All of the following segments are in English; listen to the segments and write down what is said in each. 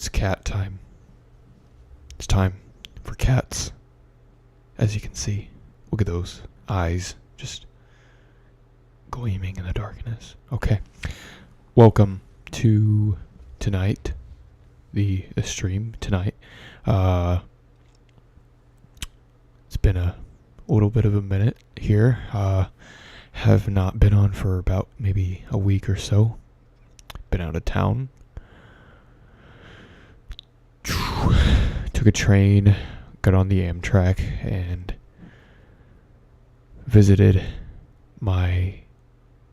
It's cat time. It's time for cats. As you can see, look at those eyes just gleaming in the darkness. Okay. Welcome to tonight. The stream tonight. It's been a little bit of a minute here. Have not been on for about maybe a week or so. Been out of town. Took a train, got on the Amtrak, and visited my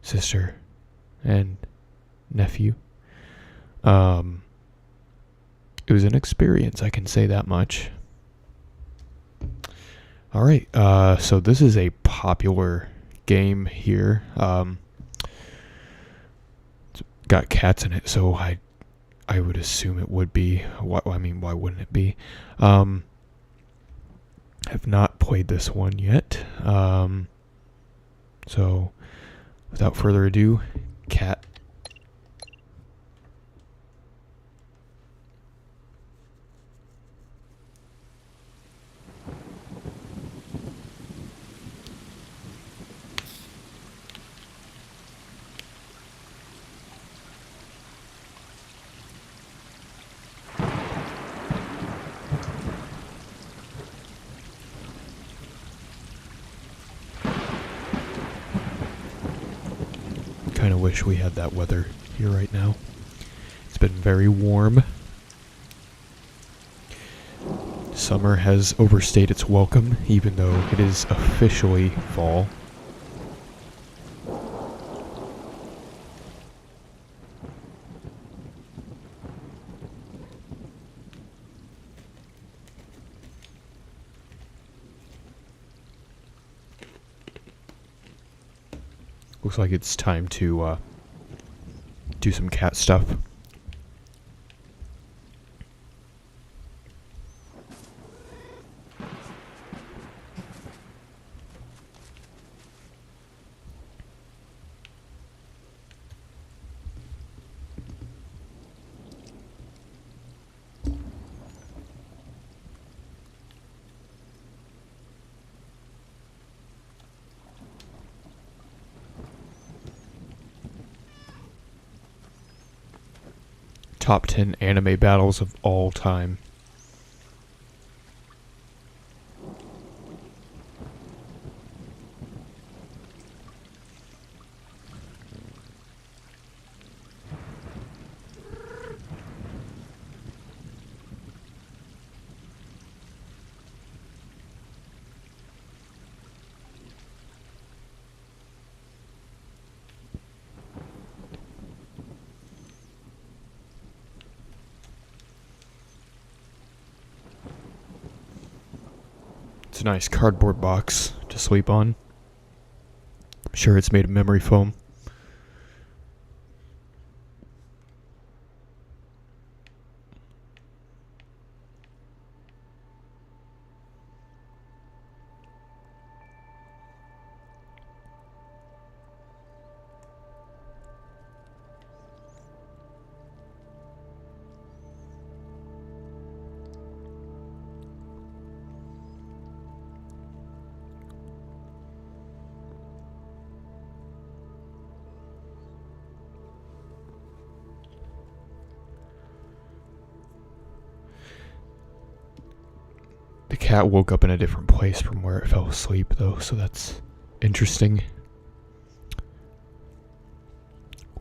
sister and nephew. It was an experience, I can say that much. Alright, so this is a popular game here. It's got cats in it, so I would assume it would be. Why wouldn't it be? Have not played this one yet. So, without further ado, cat. Kind of wish we had that weather here right now. It's been very warm. Summer has overstayed its welcome, even though it is officially fall. Looks like it's time to do some cat stuff. Top 10 anime battles of all time. It's a nice cardboard box to sleep on. I'm sure it's made of memory foam. The cat woke up in a different place from where it fell asleep, though, so that's interesting.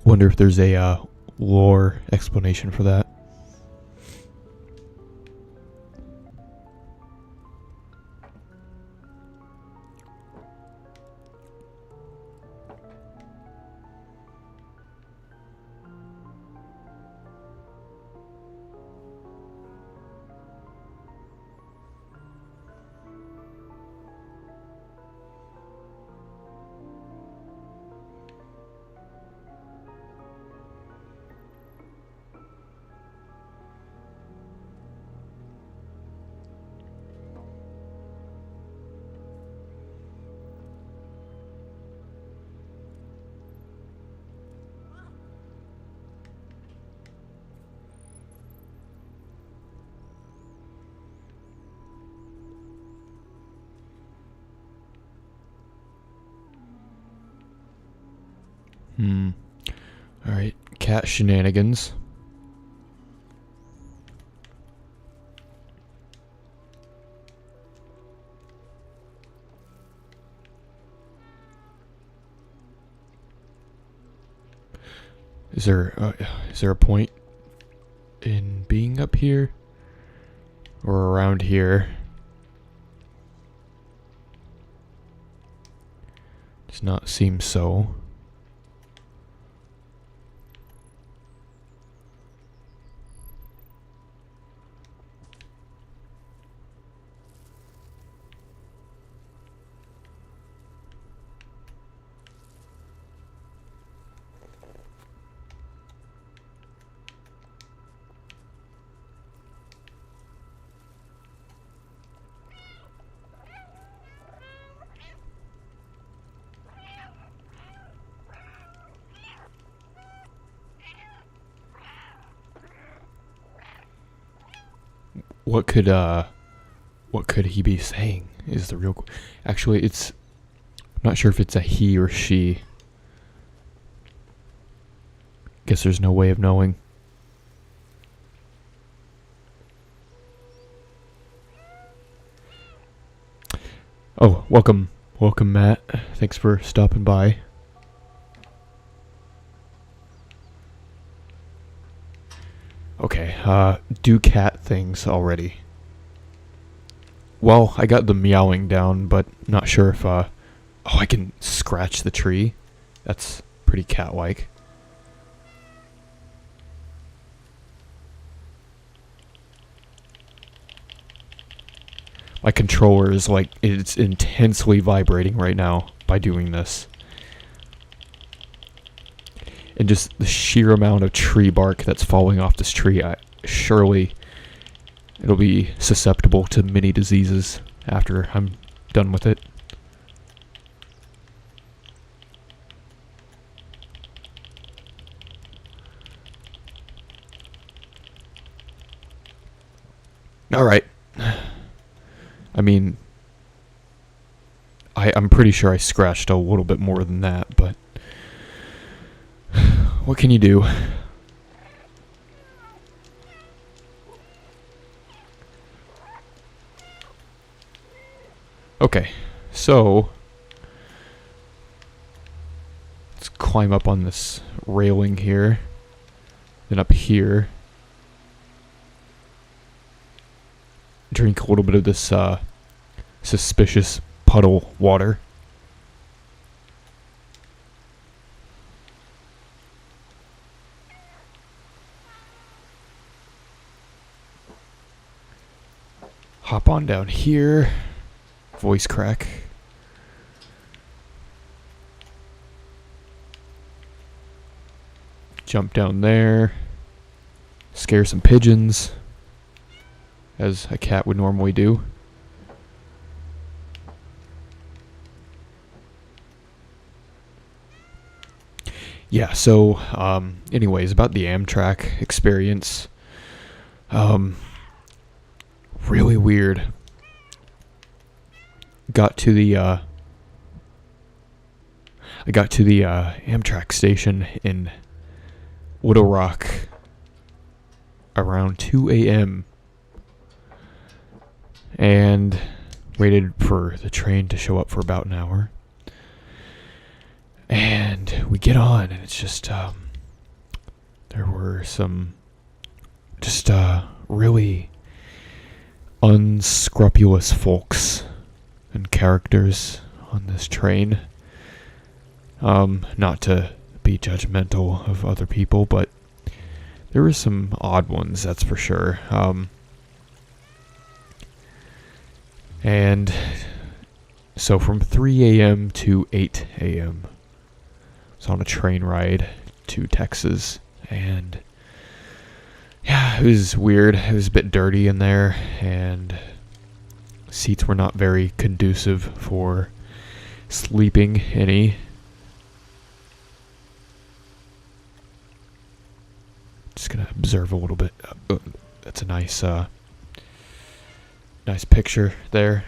Wonder if there's a lore explanation for that. Alright, cat shenanigans. Is there a point in being up here or around here? Does not seem so. What could he be saying is the real actually I'm not sure if it's a he or she. Guess there's no way of knowing. Oh, welcome Matt. Thanks for stopping by. Okay, do cat things already. Well, I got the meowing down, but not sure if, oh, I can scratch the tree. That's pretty cat-like. My controller is like, it's intensely vibrating right now by doing this. And just the sheer amount of tree bark that's falling off this tree, surely it'll be susceptible to many diseases after I'm done with it. Alright. I mean, I'm pretty sure I scratched a little bit more than that, but what can you do? Okay, so let's climb up on this railing here, then up here. Drink a little bit of this suspicious puddle water. Hop on down here. Voice crack. Jump down there. Scare some pigeons, as a cat would normally do. Yeah, so, anyways, about the Amtrak experience. Really weird. I got to the Amtrak station in Little Rock around 2 a.m. and waited for the train to show up for about an hour. And we get on, and it's just, there were some just really unscrupulous folks and characters on this train. Not to be judgmental of other people, but there were some odd ones, that's for sure. And so from 3 a.m. to 8 a.m. I was on a train ride to Texas, and yeah, it was weird. It was a bit dirty in there, and seats were not very conducive for sleeping any. Just gonna observe a little bit. That's a nice nice picture there.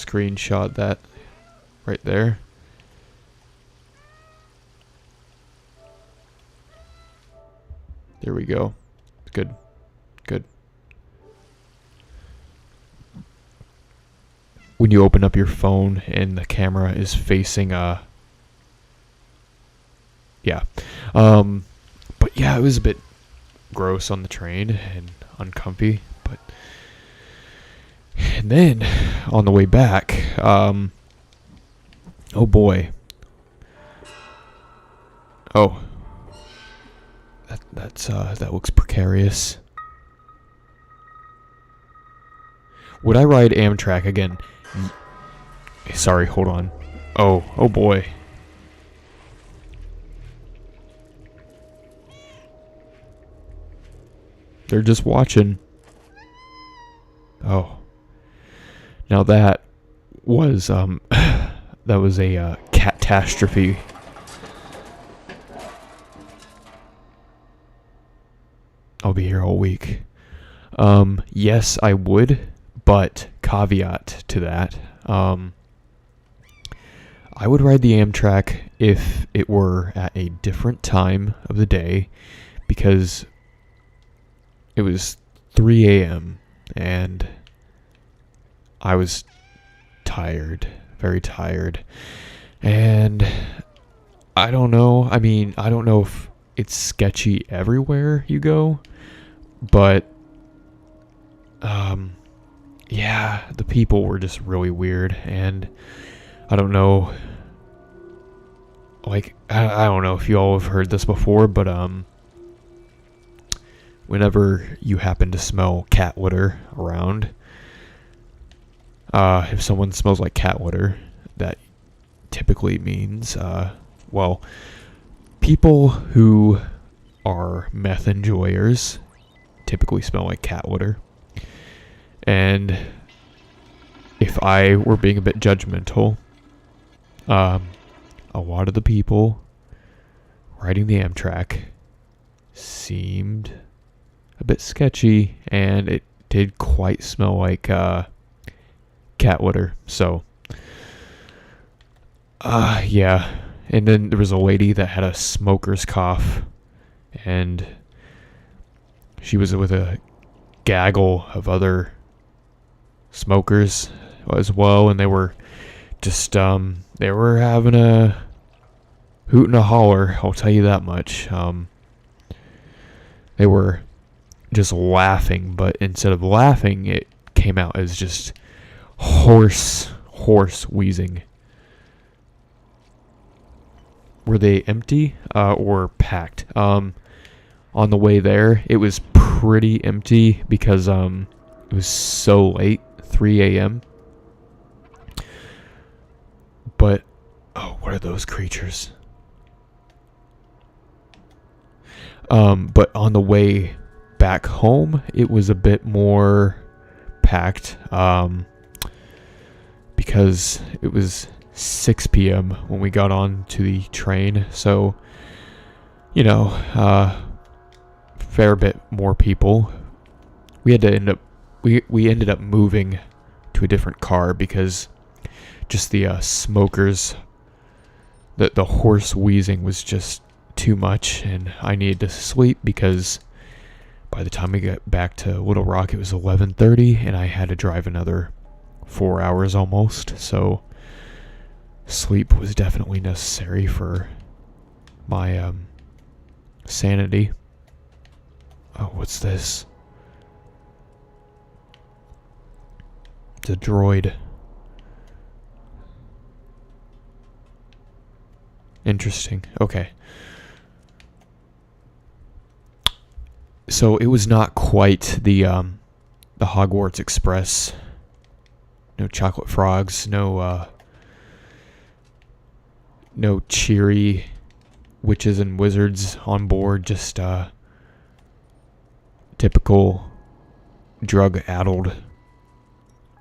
screenshot that right there. There we go. Good. Good. When you open up your phone and the camera is facing yeah. But yeah, it was a bit gross on the train and uncomfy, but and then on the way back, oh boy. Oh. That looks precarious. Would I ride Amtrak again? Sorry, hold on. Oh boy. They're just watching. Oh. Now that was that was a catastrophe. I'll be here all week. Yes, I would, but caveat to that. I would ride the Amtrak if it were at a different time of the day, because it was 3 a.m. and I was tired, very tired. And I don't know. I mean, I don't know if it's sketchy everywhere you go, but yeah, the people were just really weird, and I don't know, like, I don't know if you all have heard this before, but whenever you happen to smell cat litter around, if someone smells like cat litter, that typically means, well, people who are meth enjoyers typically smell like cat litter. And if I were being a bit judgmental, a lot of the people riding the Amtrak seemed a bit sketchy, and it did quite smell like cat litter. So, yeah. And then there was a lady that had a smoker's cough, and she was with a gaggle of other smokers as well, and they were just they were having a hoot and a holler, I'll tell you that much. They were just laughing, but instead of laughing, it came out as just hoarse wheezing. Were they empty or packed? On the way there, it was pretty empty because it was so late, 3 a.m. But, oh, what are those creatures? But on the way back home, it was a bit more packed because it was 6 p.m. when we got on to the train. So, you know, fair bit more people. We had to we ended up moving to a different car because just the smokers, the hoarse wheezing was just too much, and I needed to sleep because by the time we got back to Little Rock, it was 11:30, and I had to drive another 4 hours almost. So sleep was definitely necessary for my sanity. Oh, what's this? It's a droid. Interesting. Okay. So it was not quite the Hogwarts Express. No chocolate frogs, no cheery witches and wizards on board, just typical drug-addled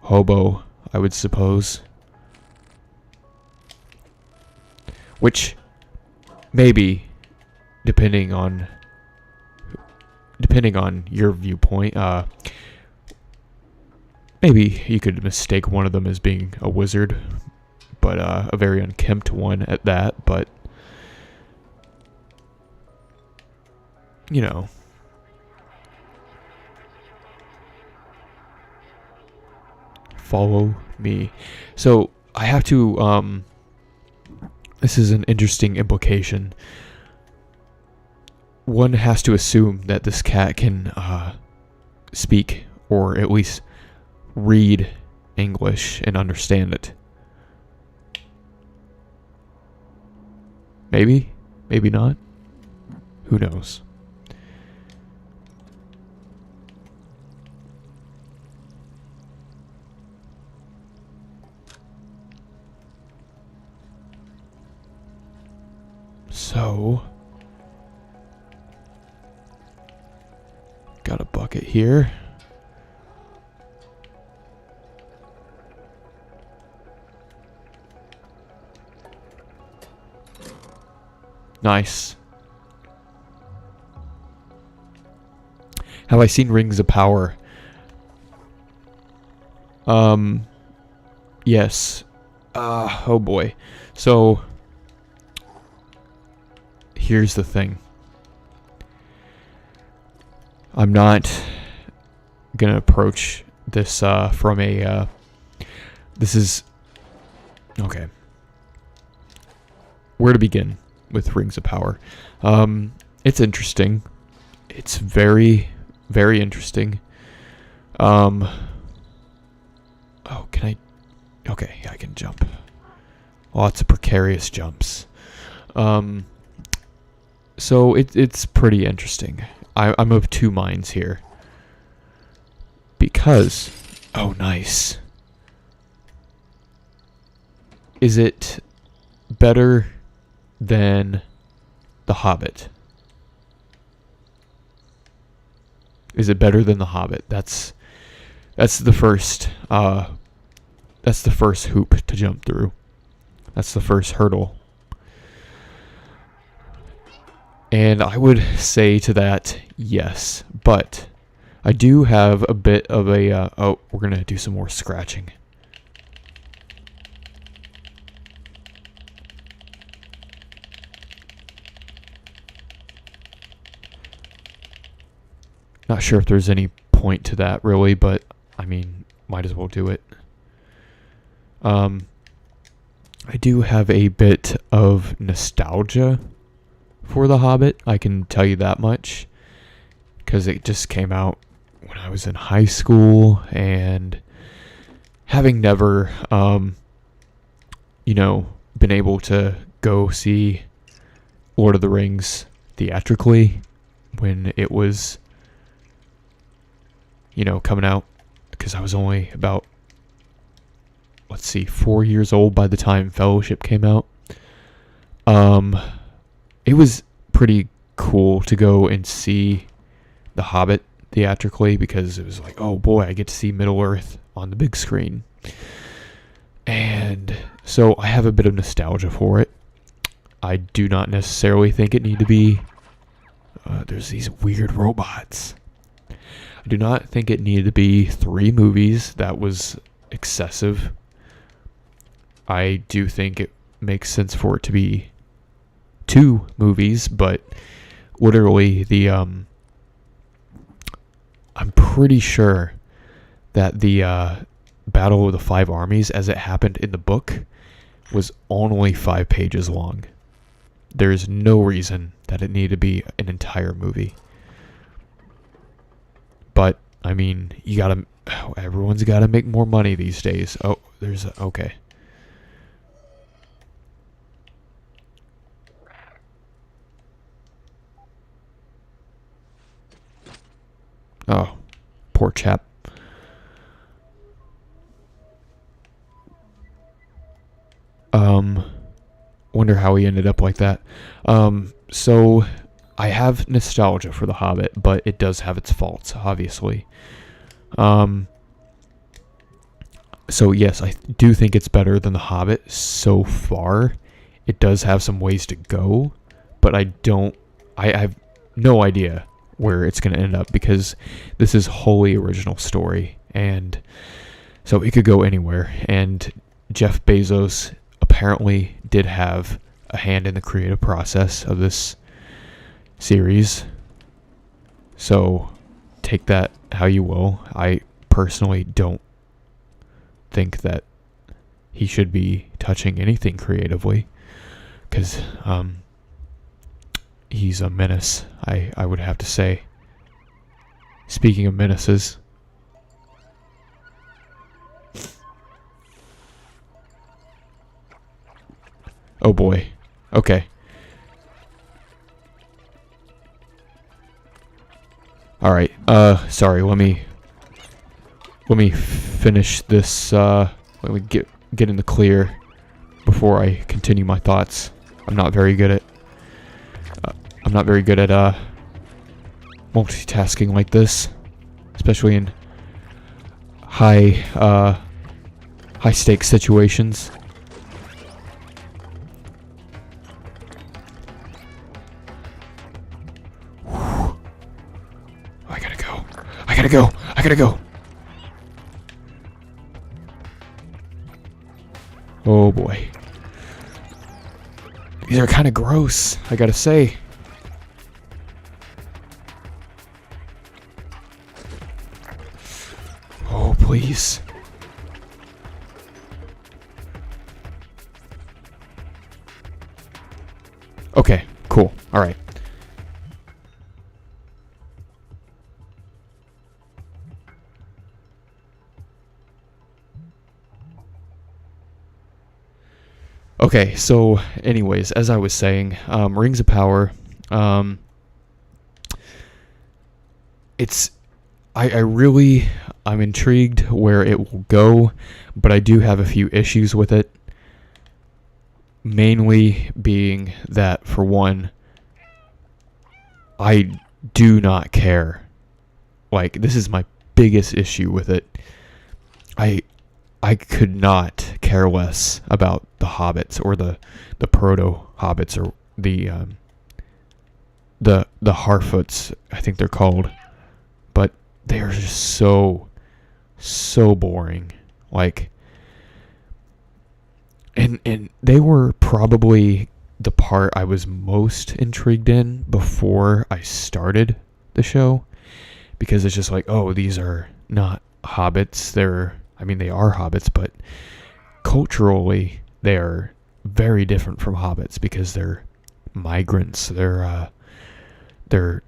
hobo, I would suppose. Which, maybe, depending on your viewpoint, maybe you could mistake one of them as being a wizard, but a very unkempt one at that. But you know, follow me. So I have to. This is an interesting implication. One has to assume that this cat can speak, or at least read English and understand it. Maybe, maybe not. Who knows? So, got a bucket here. Nice. Have I seen Rings of Power? Yes. Oh boy. So, here's the thing. I'm not gonna approach this from a this is okay. Where to begin with Rings of Power? It's interesting. It's very, very interesting. Oh, can I? Okay, yeah, I can jump. Lots of precarious jumps. So it's pretty interesting. I'm of two minds here. Because, oh nice. Is it better than The Hobbit? Is it better than The Hobbit? That's the first hoop to jump through. That's the first hurdle. And I would say to that, yes. But I do have a bit of a... oh, we're going to do some more scratching. Not sure if there's any point to that, really, but, I mean, might as well do it. I do have a bit of nostalgia for The Hobbit, I can tell you that much, because it just came out when I was in high school, and having never, been able to go see Lord of the Rings theatrically when it was, coming out, because I was only about, 4 years old by the time Fellowship came out. It was pretty cool to go and see The Hobbit theatrically, because it was like, oh boy, I get to see Middle-earth on the big screen. And so I have a bit of nostalgia for it. I do not necessarily think it need to be... there's these weird robots. I do not think it needed to be 3 movies. That was excessive. I do think it makes sense for it to be 2 movies, but literally I'm pretty sure that the Battle of the Five Armies, as it happened in the book, was only 5 pages long. There's no reason that it needed to be an entire movie. But I mean, everyone's gotta make more money these days. Oh, okay. Oh, poor chap. Wonder how he ended up like that. So I have nostalgia for The Hobbit, but it does have its faults, obviously. So yes, I do think it's better than The Hobbit so far. It does have some ways to go, but I have no idea where it's going to end up, because this is wholly original story, and So it could go anywhere. And Jeff Bezos apparently did have a hand in the creative process of this series. So take that how you will. I personally don't think that he should be touching anything creatively, because he's a menace, I would have to say. Speaking of menaces, oh boy. Okay. Alright, sorry, let me finish this, let me get in the clear before I continue my thoughts. I'm not very good at multitasking like this, especially in high stakes situations. I gotta go. Oh boy. These are kind of gross, I gotta say. Oh, please. Okay, cool. Alright. Okay, so anyways, as I was saying, Rings of Power, I'm intrigued where it will go, but I do have a few issues with it. Mainly being that, for one, I do not care. Like, this is my biggest issue with it. I could not care less about the hobbits, or the proto-hobbits, or the Harfoots, I think they're called. But they are just so boring. Like, and they were probably the part I was most intrigued in before I started the show, because it's just like, oh, these are not hobbits. They are hobbits, but culturally they are very different from hobbits, because they're migrants. They're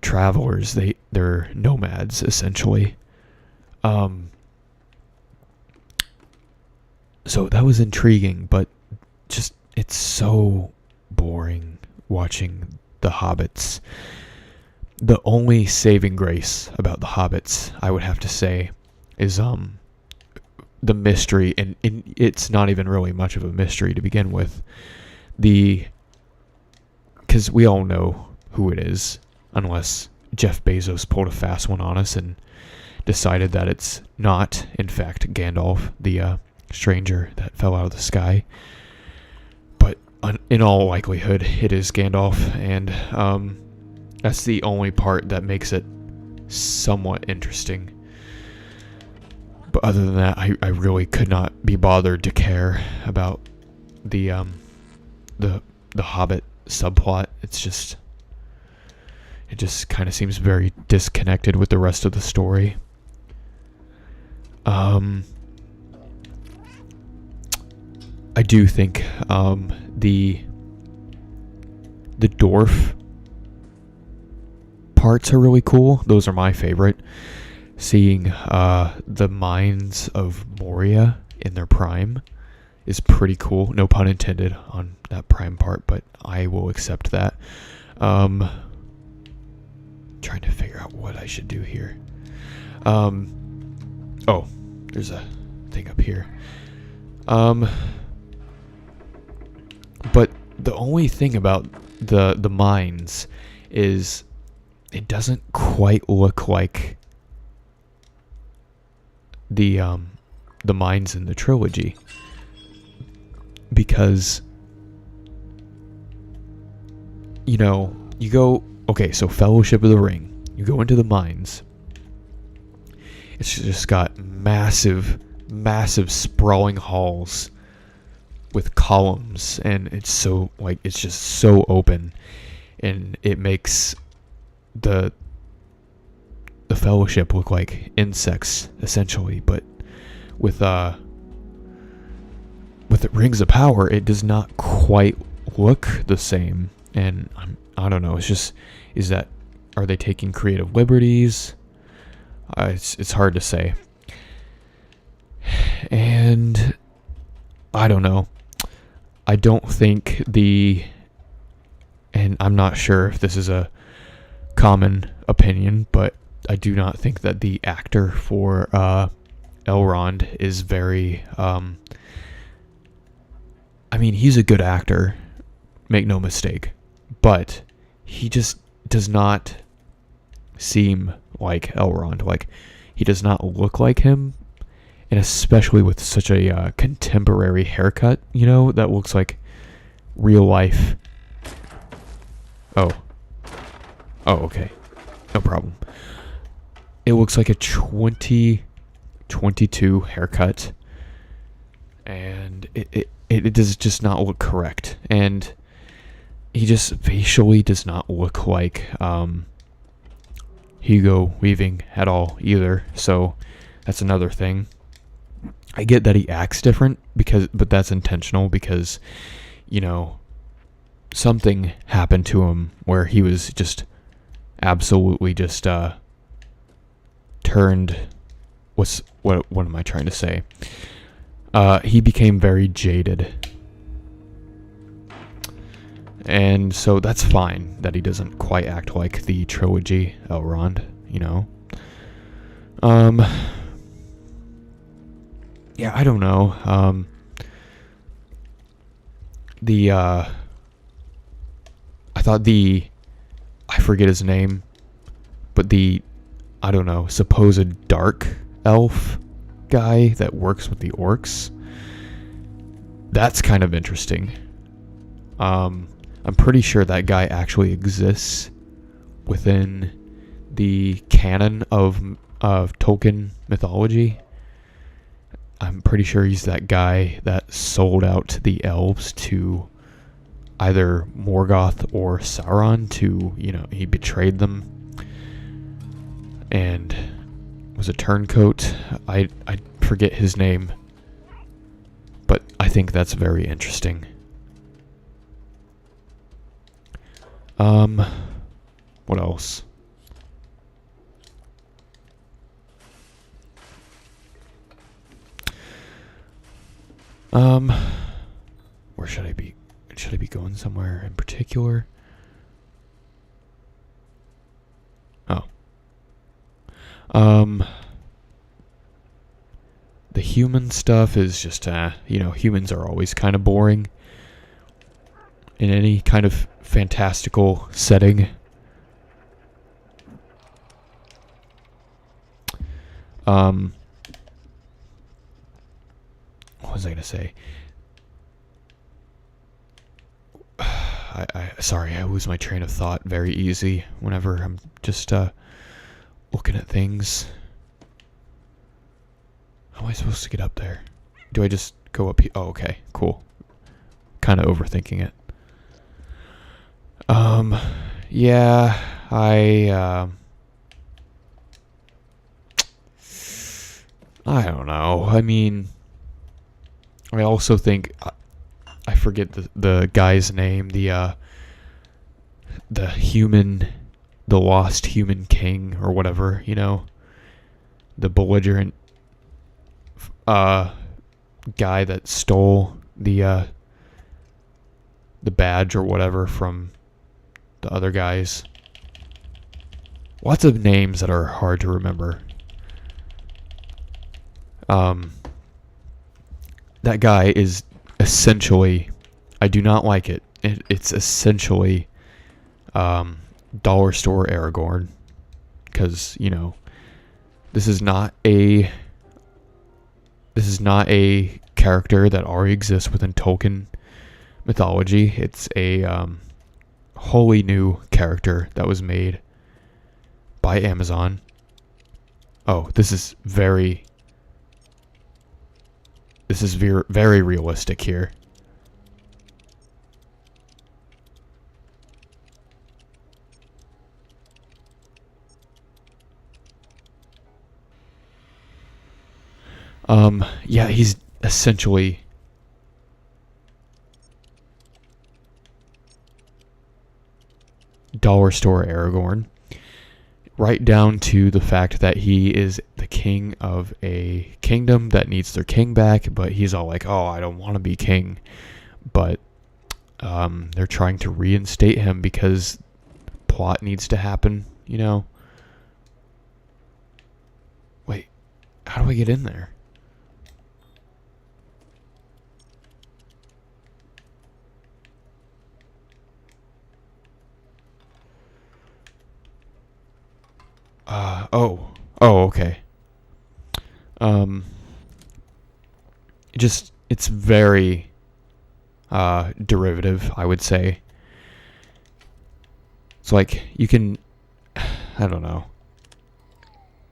travelers. They're nomads, essentially. So that was intriguing, but just, it's so boring watching the hobbits. The only saving grace about the hobbits, I would have to say, is the mystery, and it's not even really much of a mystery to begin with. Because we all know who it is, unless Jeff Bezos pulled a fast one on us and decided that it's not, in fact, Gandalf, the stranger that fell out of the sky. But in all likelihood, it is Gandalf, and that's the only part that makes it somewhat interesting. But other than that, I really could not be bothered to care about the Hobbit subplot. It just kind of seems very disconnected with the rest of the story. I do think the dwarf parts are really cool. Those are my favorite. Seeing the mines of Moria in their prime is pretty cool. No pun intended on that prime part, but I will accept that. Trying to figure out what I should do here. Oh, there's a thing up here. But the only thing about the mines is it doesn't quite look like the mines in the trilogy, because you go, okay, so Fellowship of the Ring, you go into the mines, it's just got massive massive sprawling halls with columns, and it's so like it's just so open, and it makes the Fellowship look like insects essentially. But with the Rings of Power, it does not quite look the same, and I don't know. It's just, are they taking creative liberties? It's hard to say. And I don't know. I don't think and I'm not sure if this is a common opinion, but I do not think that the actor for Elrond is very, I mean, he's a good actor, make no mistake, but he just does not seem like Elrond. Like, he does not look like him, and especially with such a contemporary haircut, that looks like real life. Oh, okay, no problem. It looks like a 2022 haircut, and it does just not look correct, and he just facially does not look like Hugo Weaving at all either. So that's another thing. I get that he acts different but that's intentional because, something happened to him where he was just absolutely just turned. What am I trying to say? He became very jaded. And so that's fine that he doesn't quite act like the trilogy Elrond, Yeah, I don't know. I thought I forget his name, but I don't know, supposed dark elf guy that works with the orcs, that's kind of interesting. I'm pretty sure that guy actually exists within the canon of Tolkien mythology. I'm pretty sure he's that guy that sold out the elves to either Morgoth or Sauron he betrayed them and was a turncoat. I forget his name, but I think that's very interesting. What else? Where should I be? Should I be going somewhere in particular? Oh. The human stuff is just, humans are always kind of boring in any kind of fantastical setting. What was I going to say? Sorry, I lose my train of thought very easy whenever I'm just looking at things. How am I supposed to get up there? Do I just go up here? Oh, okay, cool. Kind of overthinking it. Yeah, I don't know. I mean, I also think I forget the guy's name. The lost human king or whatever. The belligerent guy that stole the badge or whatever from the other guys. Lots of names that are hard to remember. That guy is essentially, I do not like it. It's essentially dollar store Aragorn, because this is not a character that already exists within Tolkien mythology. It's a wholly new character that was made by Amazon. Oh, this is very This is very realistic here. Yeah, he's essentially dollar store Aragorn, right down to the fact that he is the king of a kingdom that needs their king back, but he's all like, oh, I don't want to be king. But they're trying to reinstate him because plot needs to happen, you know? Wait, how do I get in there? Oh, okay. It's very, derivative, I would say. It's like, you can, I don't know.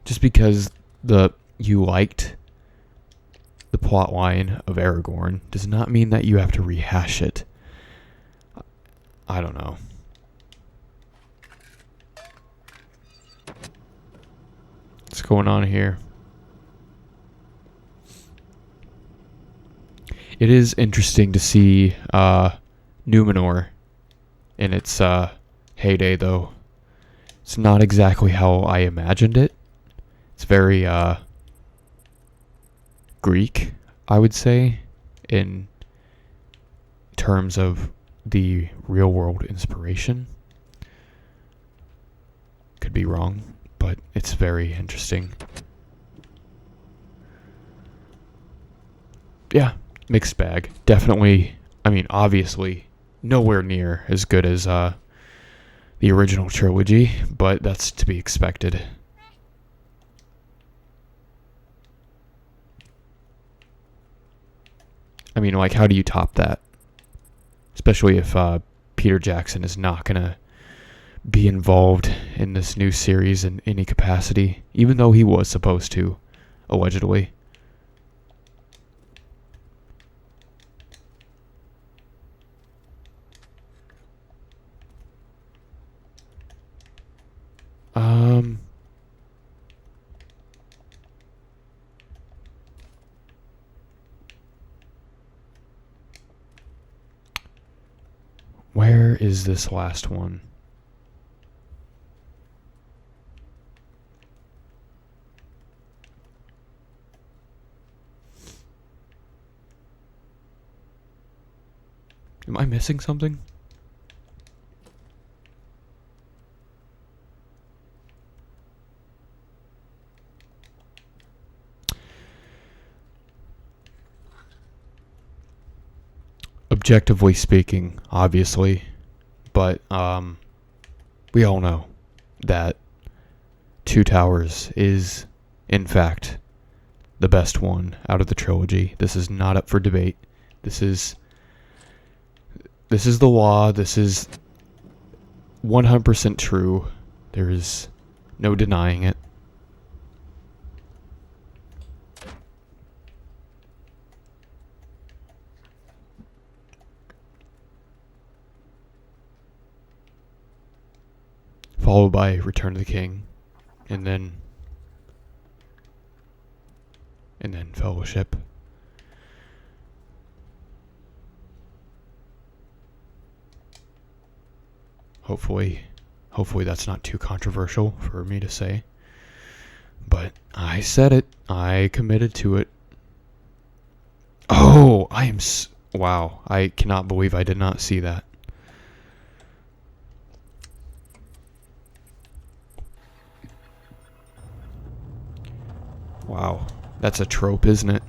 Just because you liked the plot line of Aragorn does not mean that you have to rehash it. I don't know. What's going on here? It is interesting to see Numenor in its heyday, though. It's not exactly how I imagined it. It's very Greek, I would say, in terms of the real-world inspiration. Could be wrong, but it's very interesting. Yeah, mixed bag. Definitely, I mean, obviously, nowhere near as good as the original trilogy, but that's to be expected. I mean, like, how do you top that? Especially if Peter Jackson is not going to be involved in this new series in any capacity, even though he was supposed to, allegedly. Where is this last one? Am I missing something? Objectively speaking, obviously, but we all know that Two Towers is, in fact, the best one out of the trilogy. This is not up for debate. This is the law. This is 100% true. There is no denying it. Followed by Return of the King, and then Fellowship. Hopefully that's not too controversial for me to say. But I said it. I committed to it. Oh, wow. I cannot believe I did not see that. Wow, that's a trope, isn't it?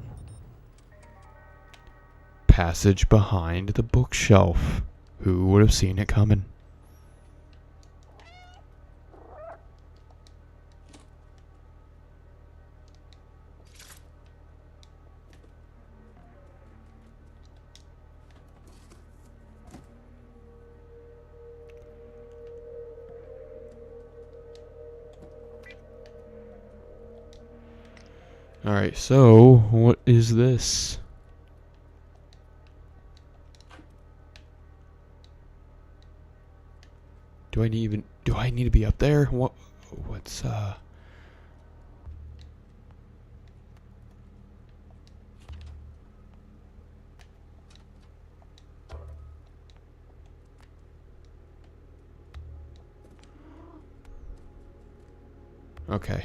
Passage behind the bookshelf. Who would have seen it coming? Alright, so what is this? Do I need to be up there? What's okay.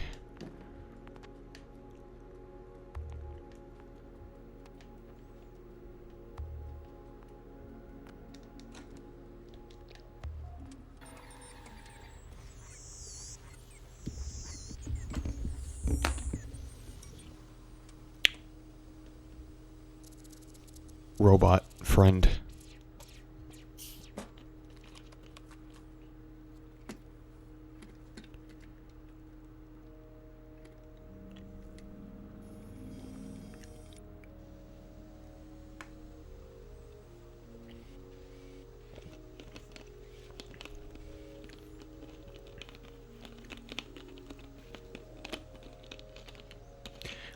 Robot friend.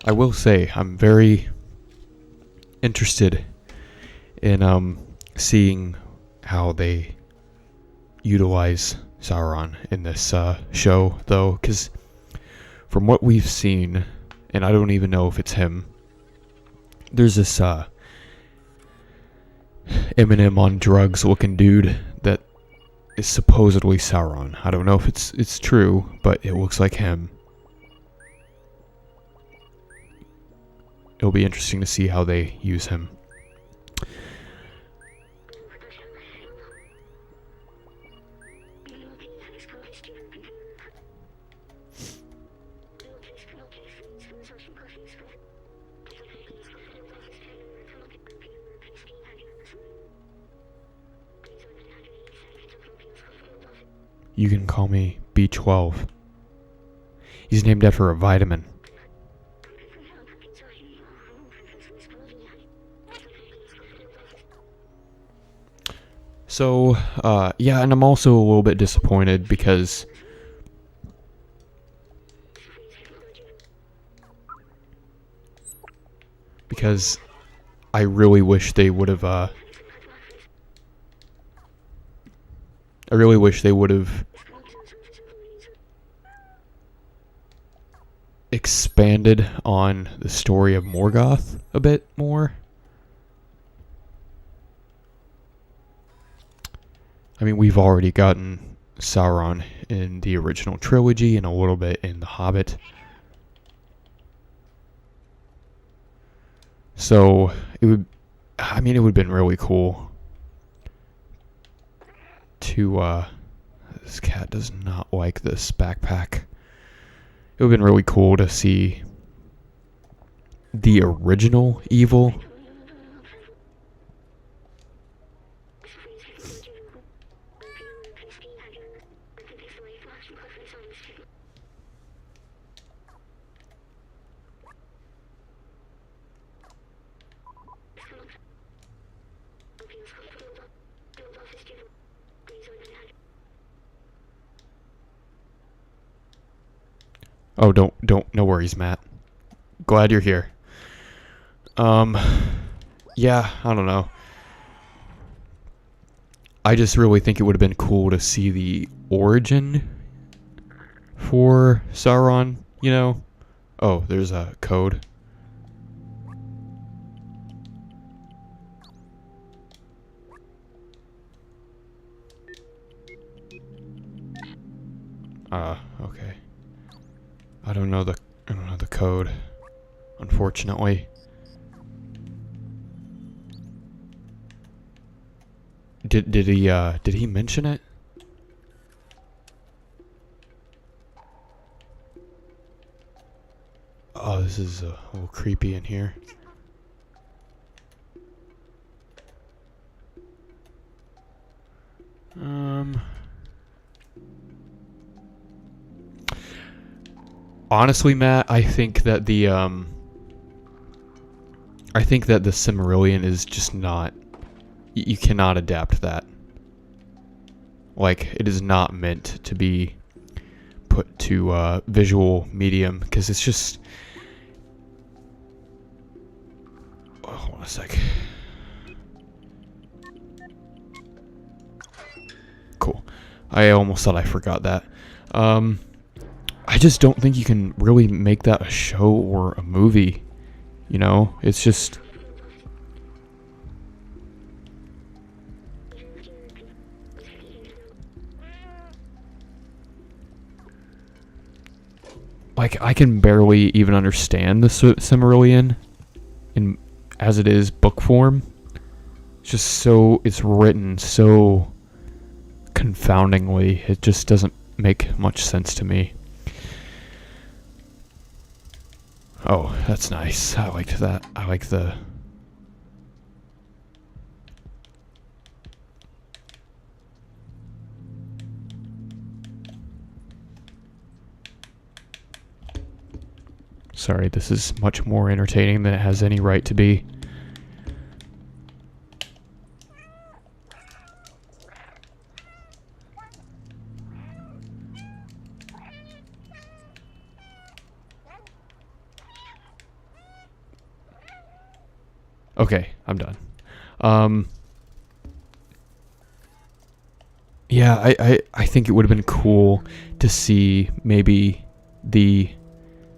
I will say I'm very interested in seeing how they utilize Sauron in this show, though, because from what we've seen, and I don't even know if it's him, there's this Eminem on drugs looking dude that is supposedly Sauron. I don't know if it's true, but it looks like him. It'll be interesting to see how they use him. You can call me B12. He's named after a vitamin. So, yeah, and I'm also a little bit disappointed because I really wish they would have expanded on the story of Morgoth a bit more. I mean, we've already gotten Sauron in the original trilogy and a little bit in The Hobbit. So, it would have been really cool to, this cat does not like this backpack. It would have been really cool to see the original evil. Oh, no worries, Matt. Glad you're here. Yeah, I don't know. I just really think it would have been cool to see the origin for Sauron, you know? Oh, there's a code. Okay. I don't know the code, unfortunately. Did he mention it? Oh, this is a little creepy in here. Honestly, Matt, I think that the Silmarillion is just not. You cannot adapt that. Like, it is not meant to be put to visual medium because it's just. Oh, hold on a sec. Cool. I almost thought I forgot that. I just don't think you can really make that a show or a movie. You know, it's just... like, I can barely even understand the Silmarillion in as it is book form. It's just so... it's written so confoundingly. It just doesn't make much sense to me. Oh, that's nice. I liked that. I like the... Sorry, this is much more entertaining than it has any right to be. Okay, I'm done. Yeah, I think it would have been cool to see maybe the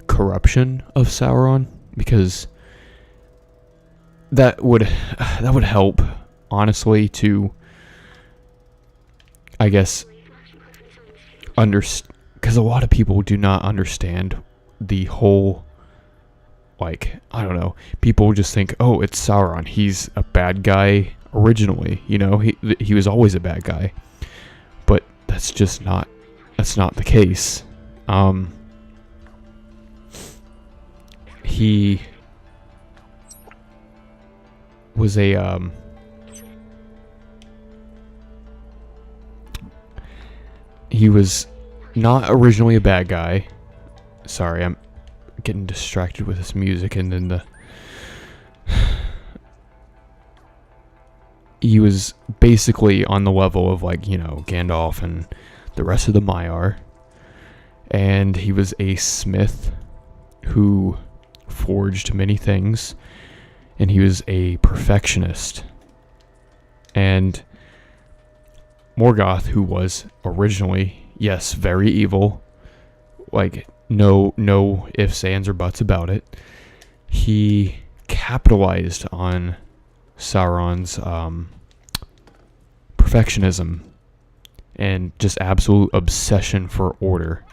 corruption of Sauron, because that would help, honestly, to, I guess, because a lot of people do not understand the whole, like, I don't know, people just think, oh, it's Sauron, he's a bad guy originally, you know, he was always a bad guy, but that's not the case. He was a he was not originally a bad guy. Sorry, I'm getting distracted with this music, and then he was basically on the level of, like, you know, Gandalf and the rest of the Maiar, and he was a smith who forged many things, and he was a perfectionist. And Morgoth, who was originally, yes, very evil, like, no ifs, ands, or buts about it, he capitalized on Sauron's perfectionism and just absolute obsession for order,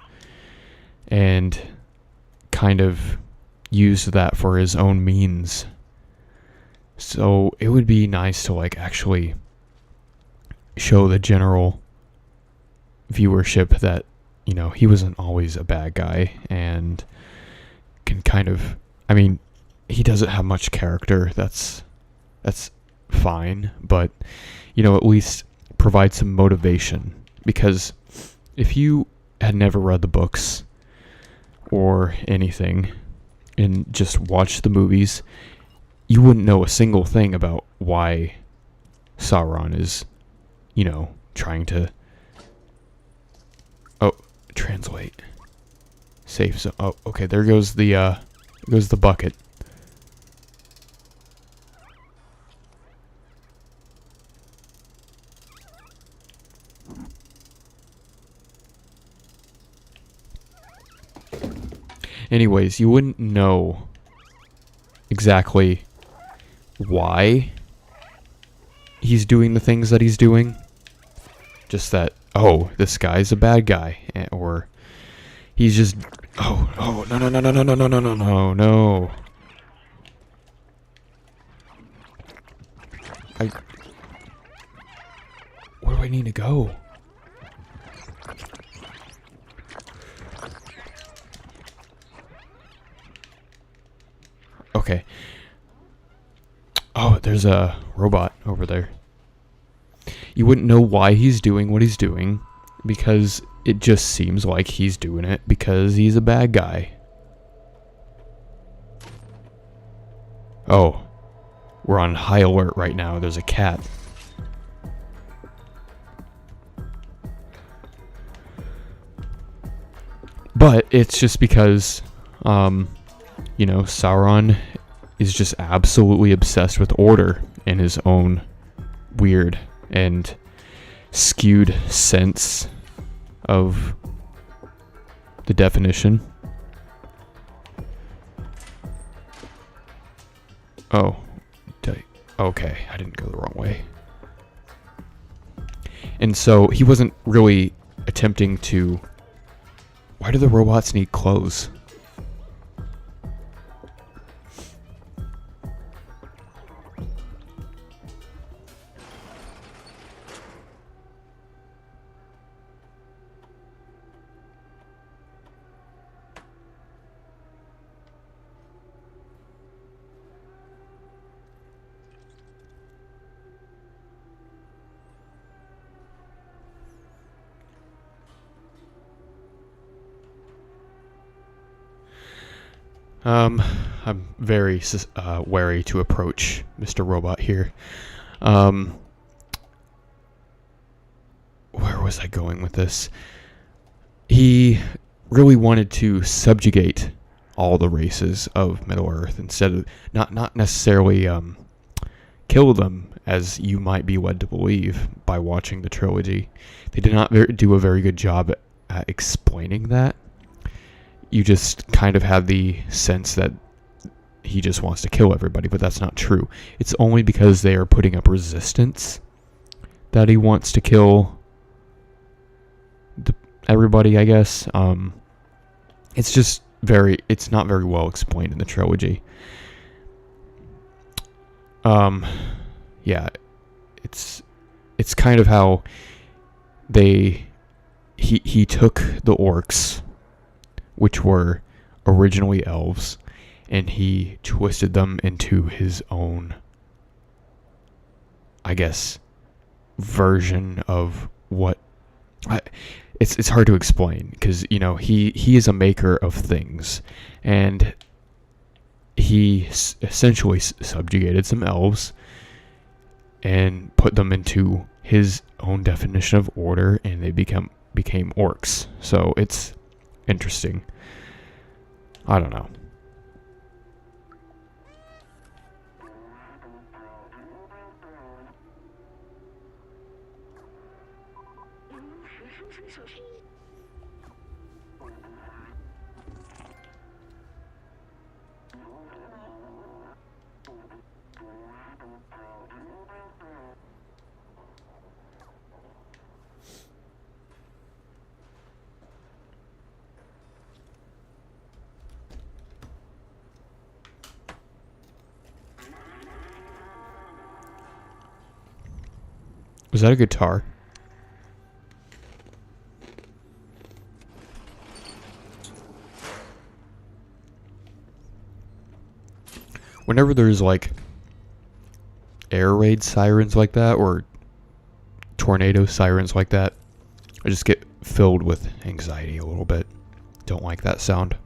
and kind of used that for his own means. So it would be nice to, like, actually show the general viewership that, you know, he wasn't always a bad guy, and can kind of, I mean, he doesn't have much character, that's fine, but, you know, at least provide some motivation, because if you had never read the books or anything and just watched the movies, you wouldn't know a single thing about why Sauron is, you know, trying to... Oh, translate. Safe zone. Oh, okay, there goes the bucket. Anyways, you wouldn't know exactly why he's doing the things that he's doing. Just that, oh, this guy's a bad guy, or he's just, oh, no. Where do I need to go? Okay. Oh, there's a robot over there. You wouldn't know why he's doing what he's doing, because it just seems like he's doing it because he's a bad guy. Oh, we're on high alert right now. There's a cat. But it's just because, you know, Sauron is just absolutely obsessed with order in his own weird and skewed sense of the definition. Oh, okay, I didn't go the wrong way. And so he wasn't really attempting to... Why do the robots need clothes? I'm very wary to approach Mr. Robot here. Where was I going with this? He really wanted to subjugate all the races of Middle Earth instead of not necessarily kill them, as you might be led to believe by watching the trilogy. They did not do a very good job at explaining that. You just kind of have the sense that he just wants to kill everybody, but that's not true. It's only because they are putting up resistance that he wants to kill everybody, I guess. It's not very well explained in the trilogy. Yeah, it's kind of how he took the orcs, which were originally elves, and he twisted them into his own, I guess, version of what... It's hard to explain, because, you know, he is a maker of things, and he essentially subjugated some elves and put them into his own definition of order, and they became orcs. So it's interesting. I don't know. Was that a guitar? Whenever there's like air raid sirens like that, or tornado sirens like that, I just get filled with anxiety a little bit. Don't like that sound.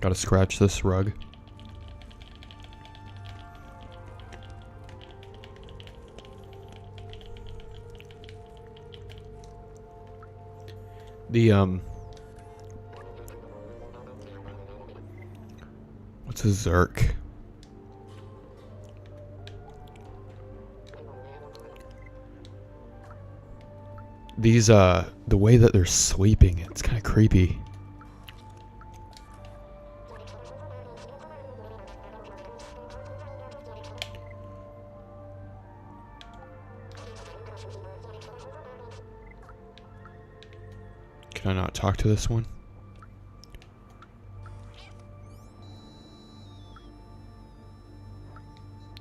Gotta scratch this rug. What's a Zerk? These, the way that they're sleeping, it's kind of creepy. Can I not talk to this one?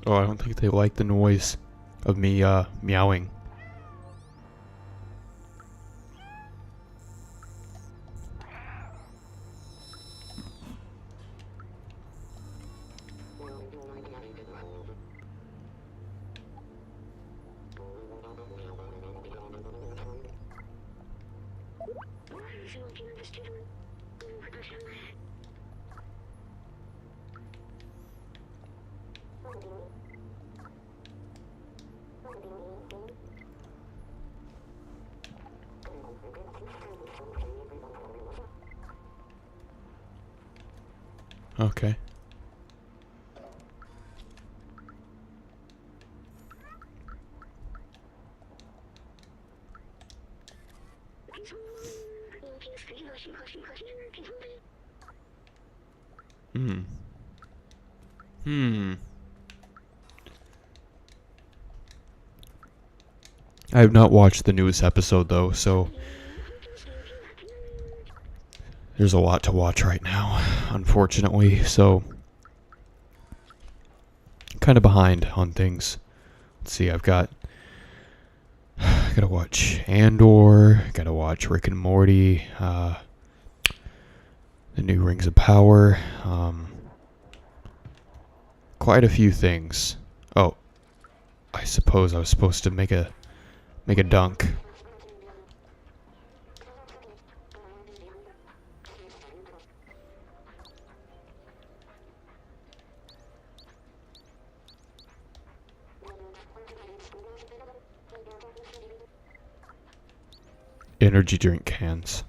Oh, I don't think they like the noise of me, meowing. Okay. Hmm. Hmm. I have not watched the newest episode though, so there's a lot to watch right now, unfortunately, so kind of behind on things. Let's see, I gotta watch Andor, gotta watch Rick and Morty, the new Rings of Power, quite a few things. Oh, I suppose I was supposed to make a dunk. Energy drink cans.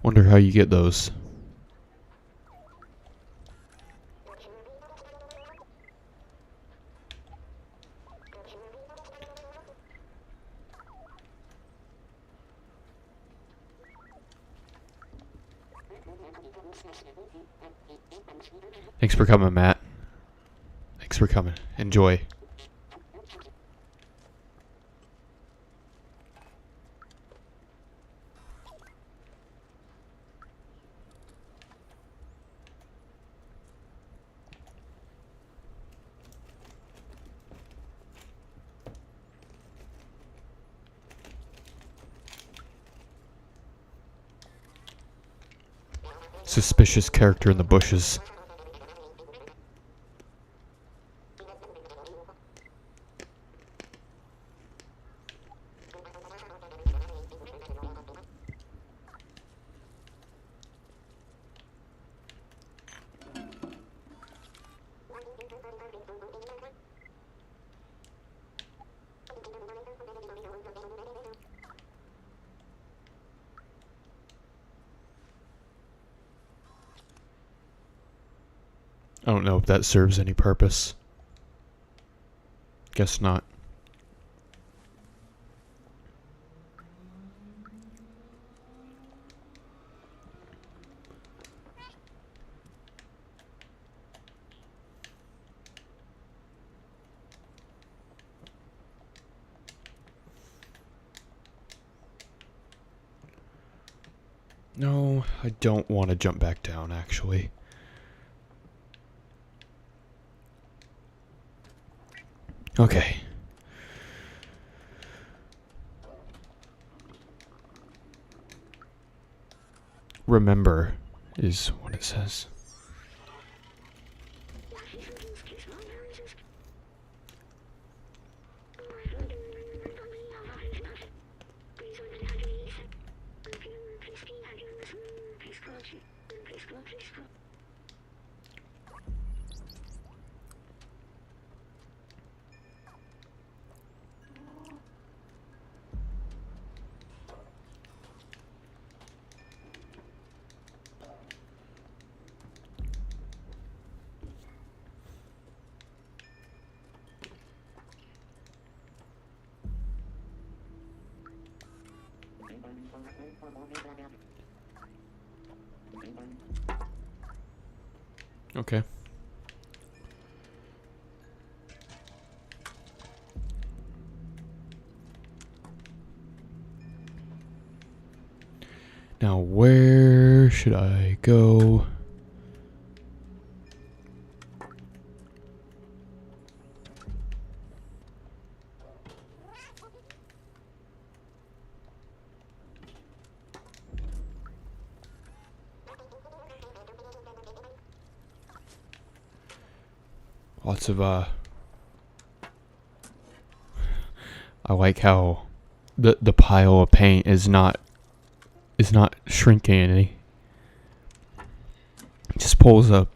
Wonder how you get those. Thanks for coming, Matt. Thanks for coming. Enjoy. Suspicious character in the bushes. I don't know if that serves any purpose. Guess not. No, I don't want to jump back down, actually. Okay. Remember is what it says. Okay. Now, where should I go? Lots of, I like how the pile of paint is not shrinking any. It just pulls a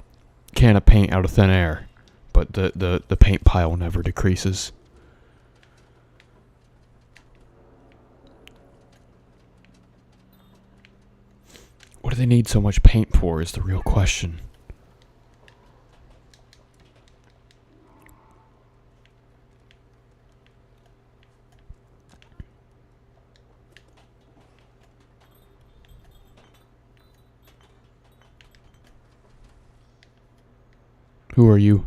can of paint out of thin air, but the paint pile never decreases. What do they need so much paint for is the real question. Who are you?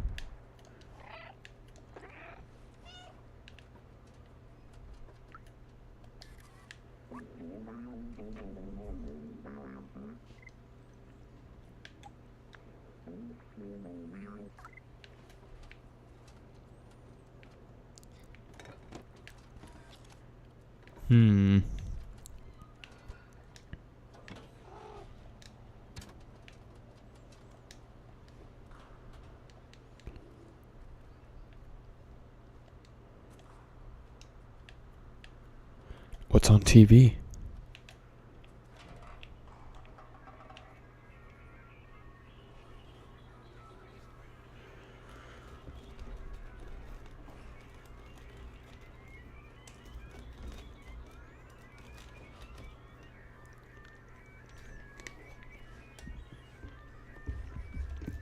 What's on TV?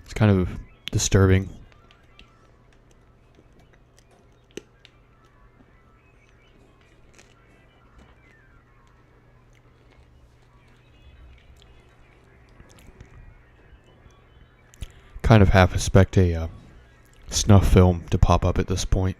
It's kind of disturbing. Kind of half expect a snuff film to pop up at this point.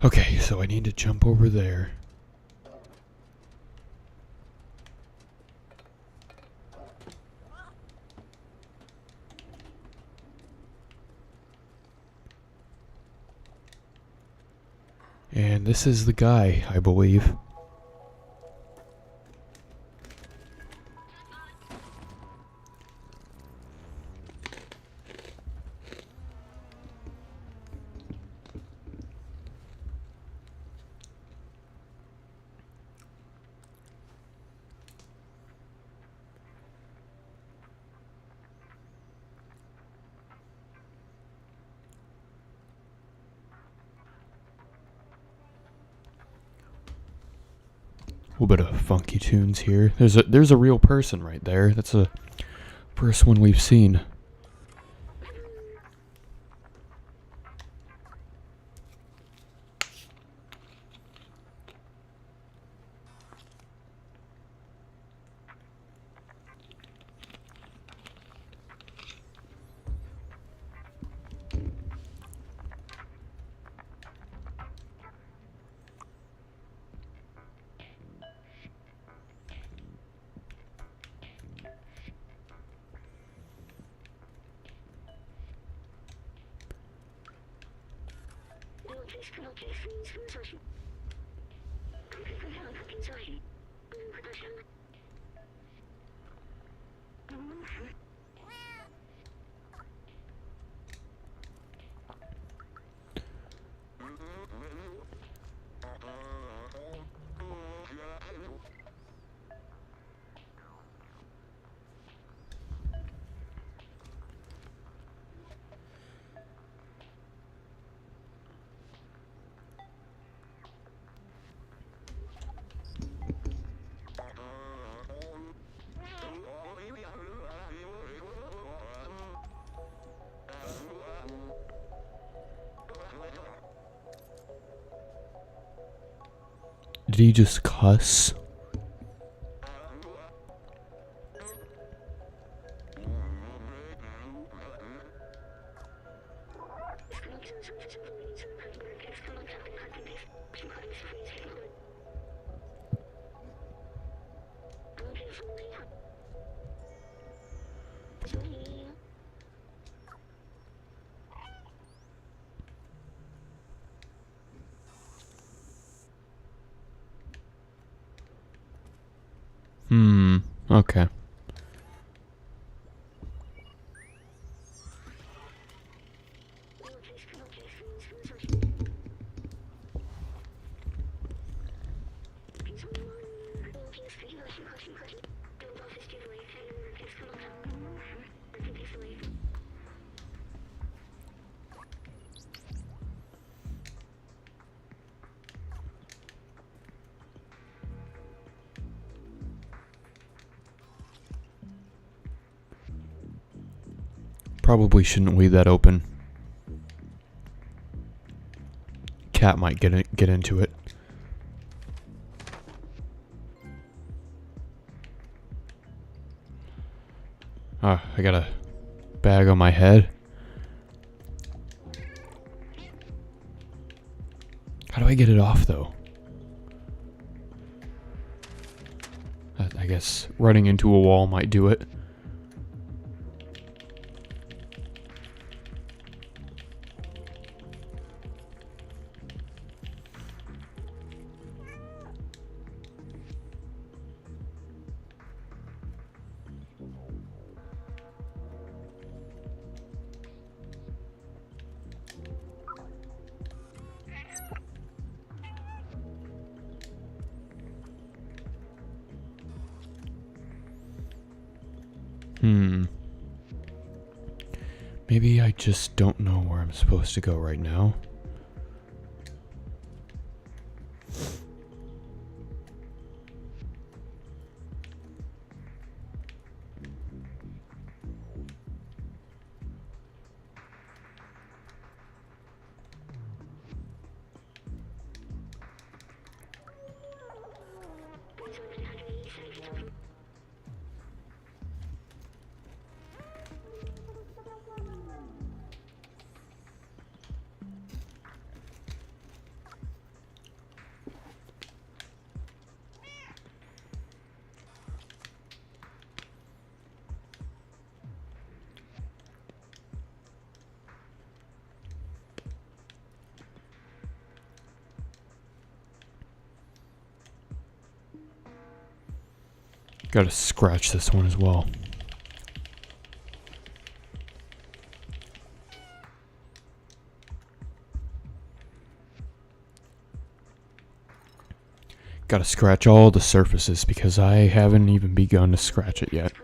Okay, so I need to jump over there. And this is the guy, I believe. A little bit of funky tunes here. There's a real person right there. That's the first one we've seen. Did he just cuss? Okay. Probably shouldn't leave that open. Cat might get into it. I got a bag on my head. How do I get it off, though? I guess running into a wall might do it. Maybe I just don't know where I'm supposed to go right now. Gotta scratch this one as well. Gotta scratch all the surfaces because I haven't even begun to scratch it yet.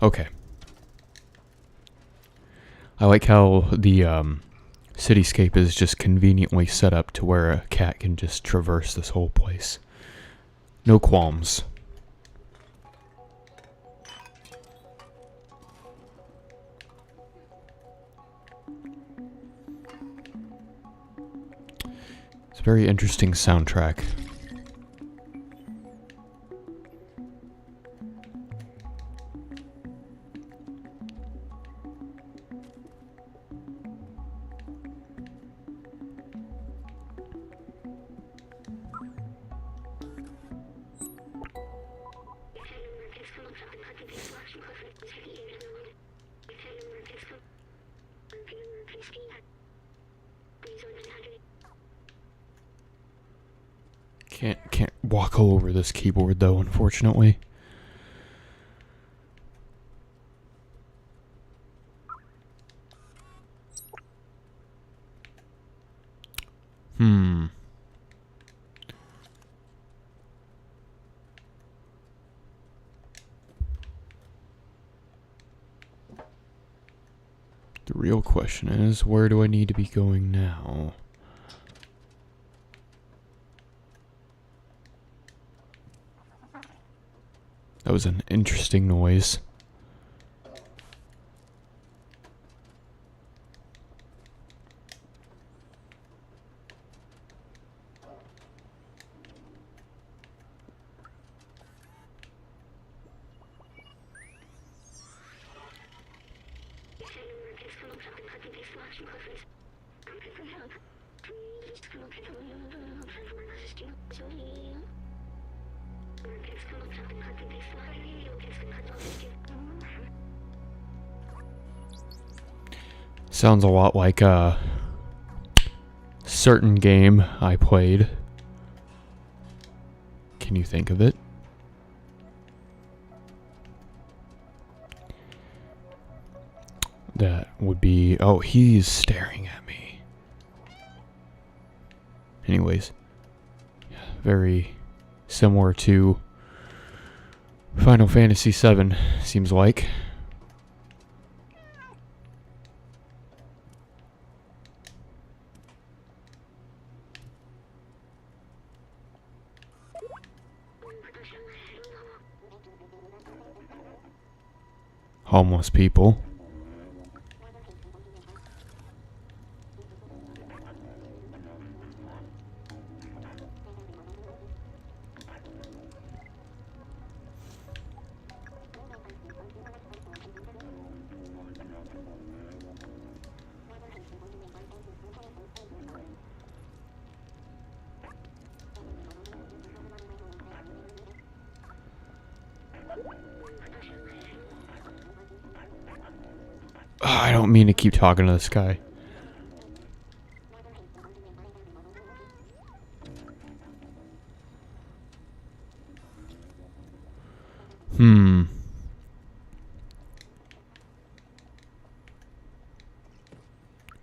Okay. I like how the cityscape is just conveniently set up to where a cat can just traverse this whole place. No qualms. It's a very interesting soundtrack. Can't walk all over this keyboard though, unfortunately. The real question is, where do I need to be going now? was an interesting noise. Sounds a lot like a certain game I played. Can you think of it? That would be... Oh, he's staring at me. Anyways. Very similar to Final Fantasy VII, seems like. Homeless people. I don't mean to keep talking to this guy.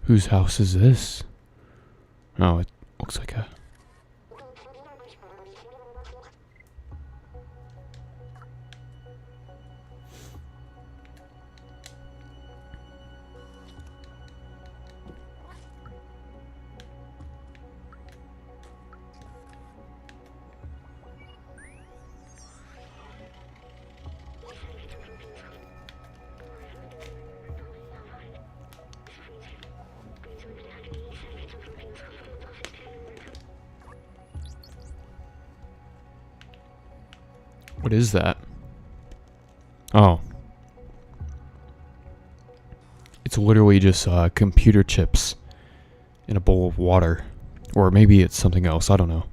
Whose house is this? Oh, it looks like a... What is that? Oh. It's literally just computer chips in a bowl of water. Or maybe it's something else, I don't know.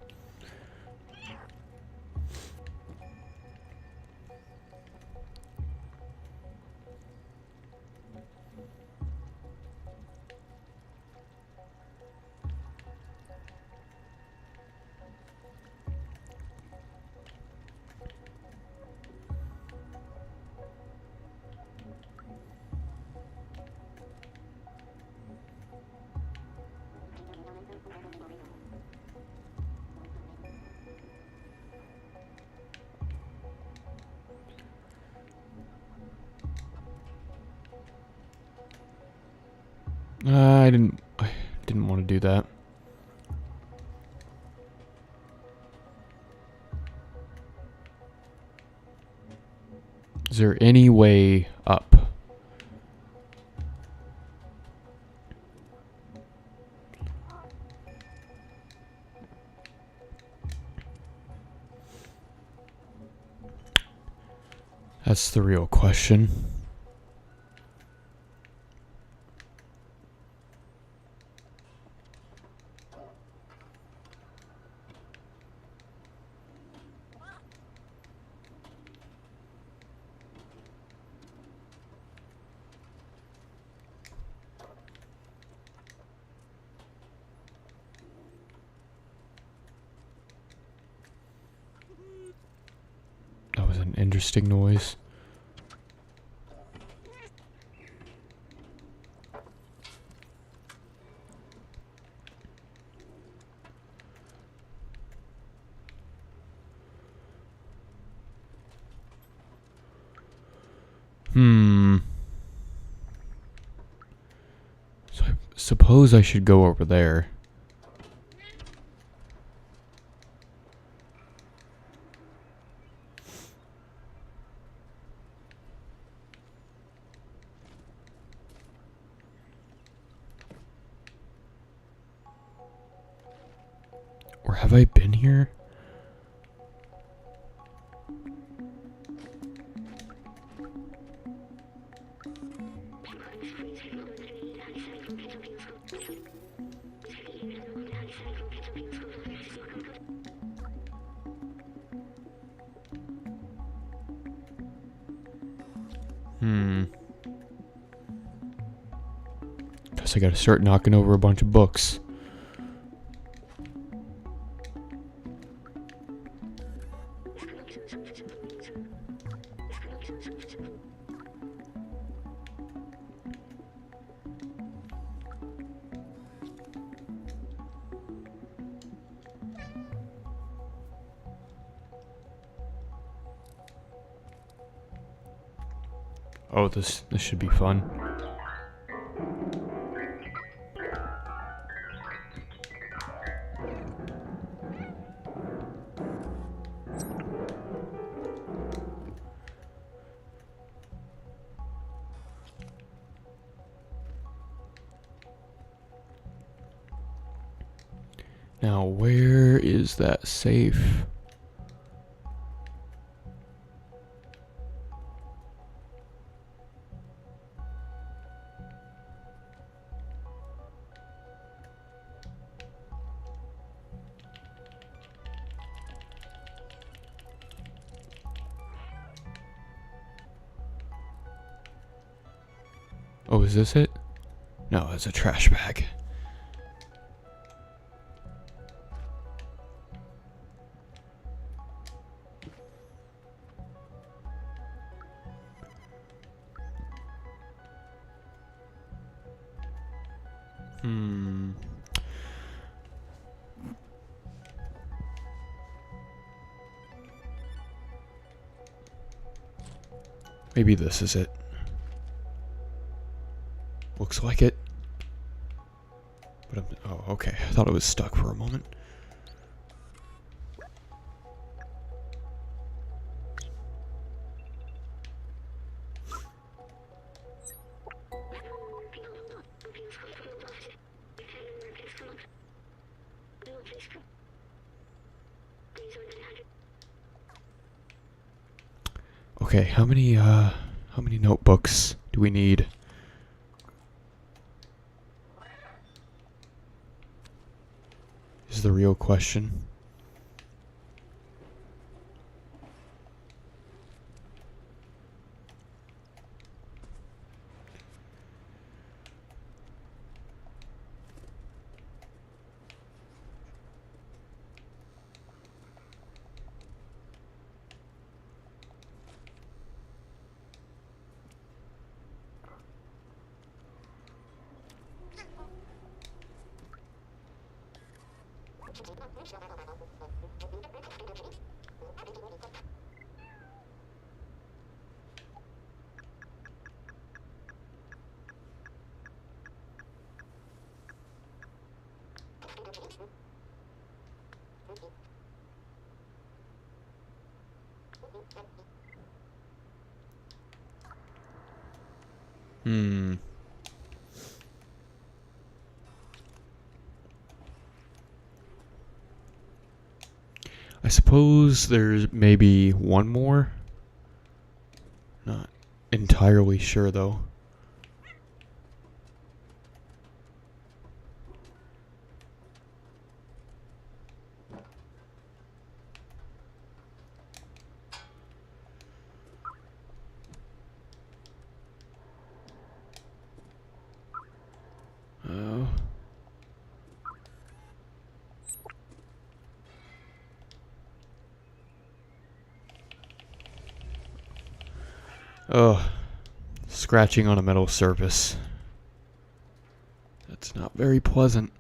I didn't want to do that. Is there any way up? That's the real question. That was an interesting noise. So I suppose I should go over there. Have I been here? Guess I gotta start knocking over a bunch of books. Oh, this should be fun. Now, where is that safe? Oh, is this it? No, it's a trash bag. Maybe this is it. Looks like it. But oh, okay. I thought it was stuck for a moment. Okay, how many notebooks do we need? Is the real question. I suppose there's maybe one more. Not entirely sure though. Oh. Oh, scratching on a metal surface. That's not very pleasant.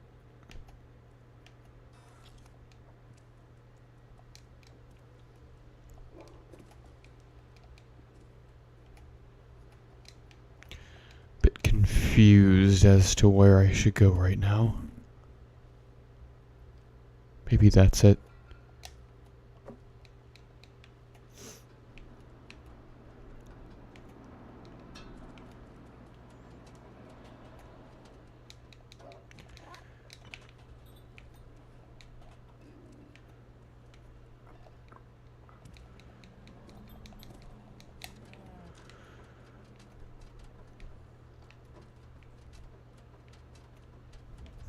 Bit confused as to where I should go right now. Maybe that's it.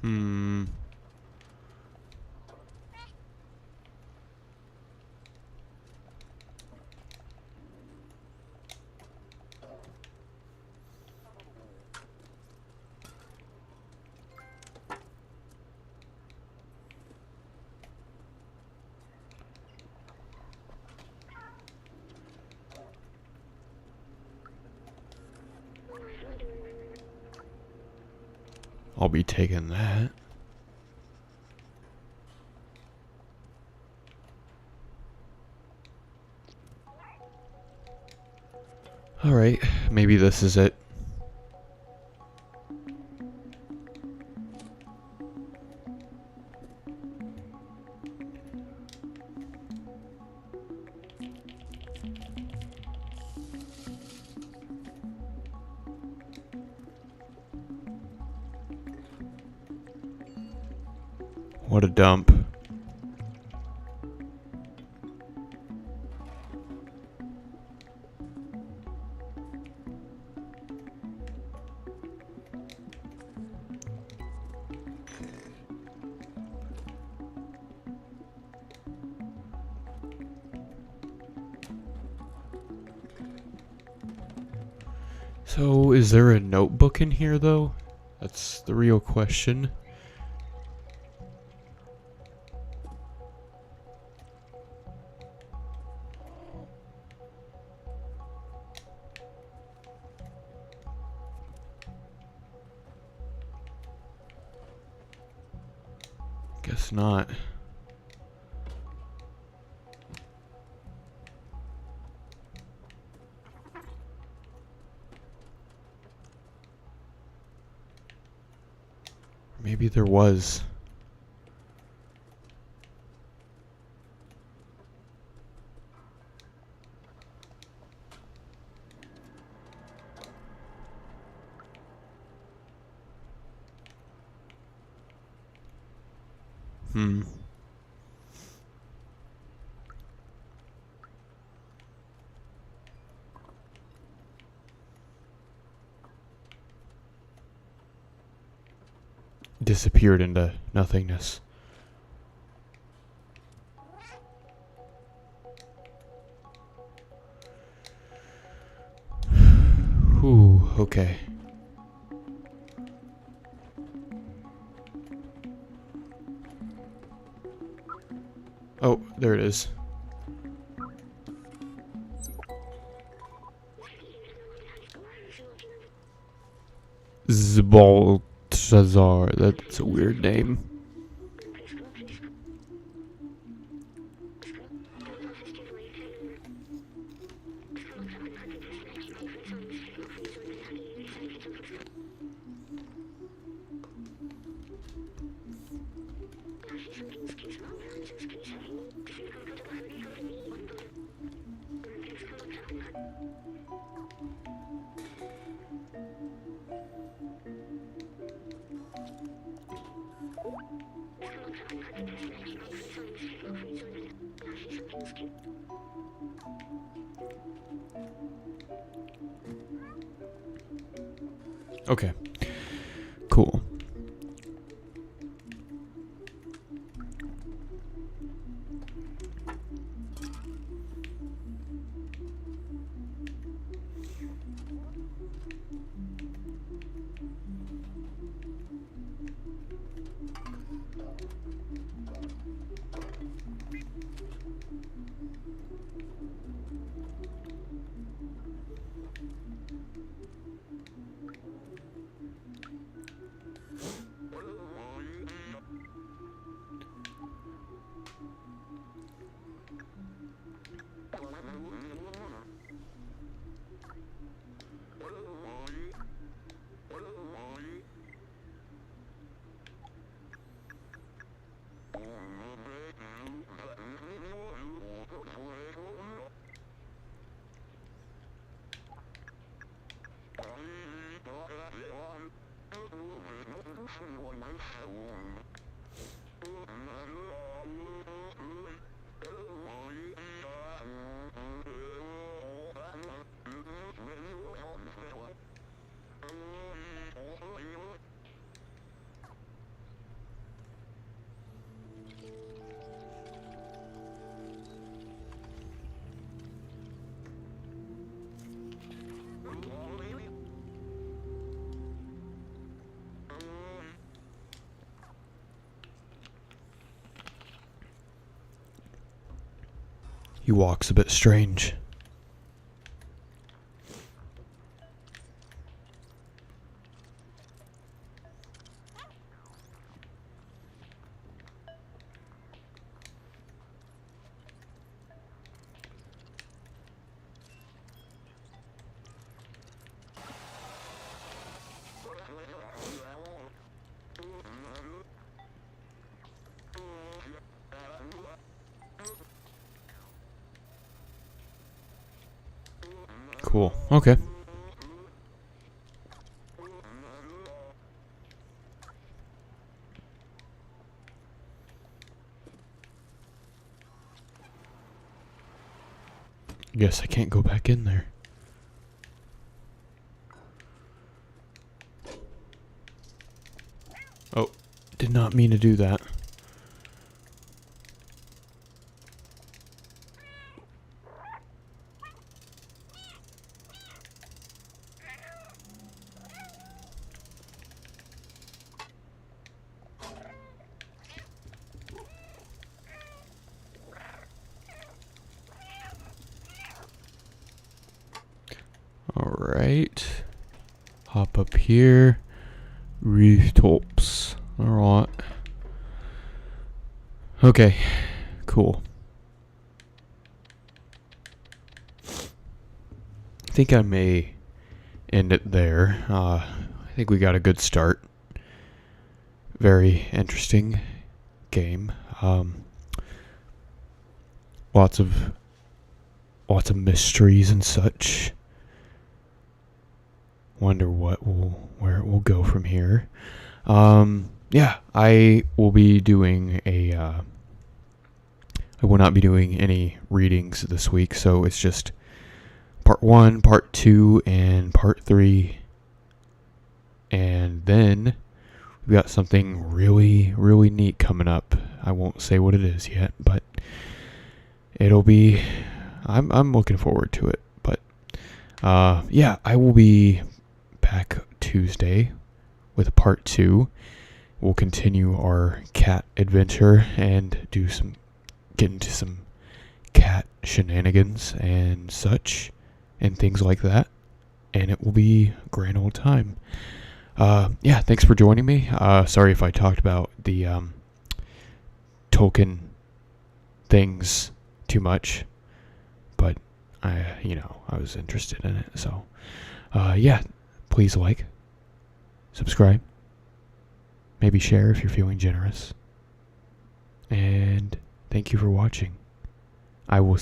Hmm. I'll be taking that. Alright, maybe this is it. What a dump. So, is there a notebook in here, though? That's the real question. Guess not. Maybe there was. Hmm. Disappeared into nothingness. Whew, okay. Oh, there it is. Zbaltazar. That's a weird name. Okay. Cool. He walks a bit strange. Cool. Okay. Guess I can't go back in there. Oh, did not mean to do that. Alright. Hop up here. Rooftops. Alright. Okay. Cool. I think I may end it there. I think we got a good start. Very interesting game. Lots of mysteries and such. Wonder where it will go from here. Yeah, I will be doing I will not be doing any readings this week, so it's just part 1, part 2, and part 3. And then we've got something really, really neat coming up. I won't say what it is yet, but it'll be, I'm looking forward to it. But yeah, I will be back Tuesday with part 2. We'll continue our cat adventure and get into some cat shenanigans and such and things like that, and it will be a grand old time. Yeah, thanks for joining me. Sorry if I talked about the token things too much, but I was interested in it. So yeah, please like, subscribe, maybe share if you're feeling generous, and thank you for watching. I will